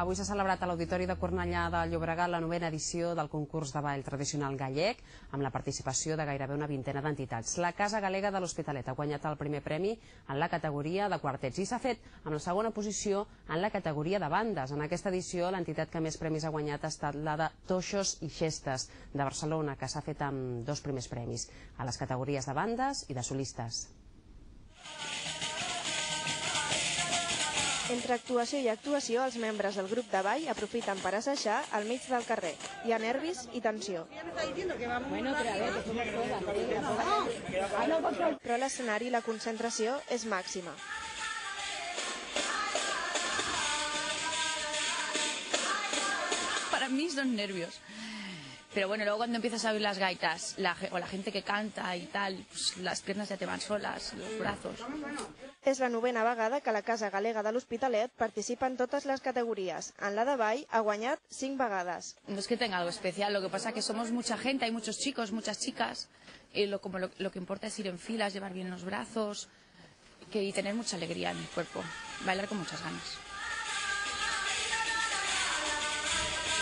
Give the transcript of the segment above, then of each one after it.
Avui s'ha celebrat a l'Auditori de Cornellà de Llobregat la 9a edició del concurs de ball tradicional gallec, amb la participació de gairebé una vintena d'entitats. La Casa Galega de l'Hospitalet ha guanyat el primer premi en la categoria de quartets i s'ha fet amb la segona posició en la categoria de bandes. En aquesta edició l'entitat que més premis ha guanyat ha estat la de Toixos i Xestes de Barcelona, que s'ha fet amb 2 primers premis a les categories de bandes i de solistes. Entre actuació i actuació, els membres del grup de ball aprofiten per assajar al mig del carrer. Hi ha nervis i tensió. Però a l'escenari la concentració és màxima. Para mí son nervios. Pero bueno, luego cuando empiezas a oír las gaitas o la gente que canta y tal, pues las piernas ya te van solas, los brazos. És la 9a vegada que la Casa Galega de l'Hospitalet participa en totes les categories. En la de ball ha guanyat 5 vegades. No es que tenga algo especial, lo que pasa es que somos mucha gente, hay muchos chicos, muchas chicas, y lo que importa es ir en filas, llevar bien los brazos y tener mucha alegría en el cuerpo, bailar con muchas ganas.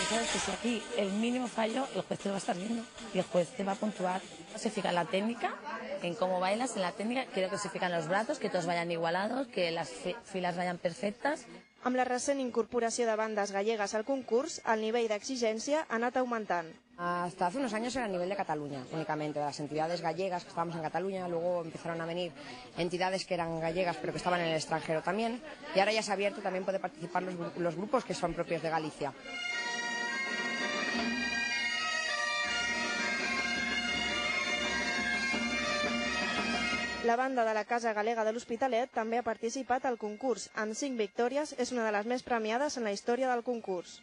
Sabes que si aquí el mínimo fallo, el juez te lo va a estar viendo y el juez te va a puntuar. Se fija en la técnica, en cómo bailas, en la técnica, quiero que se fijen los brazos, que todos vayan igualados, que las filas vayan perfectas. Amb la recent incorporació de bandes gallegues al concurs, el nivell d'exigència ha anat augmentant. Hasta hace unos años era a nivel de Cataluña, únicamente, de las entidades gallegas que estábamos en Cataluña, luego empezaron a venir entidades que eran gallegas pero que estaban en el extranjero también, y ahora ya se ha abierto, también puede participar los grupos que son propios de Galicia. La banda de la Casa Galega de l'Hospitalet també ha participat al concurs. Amb 5 victòries és una de les més premiades en la història del concurs.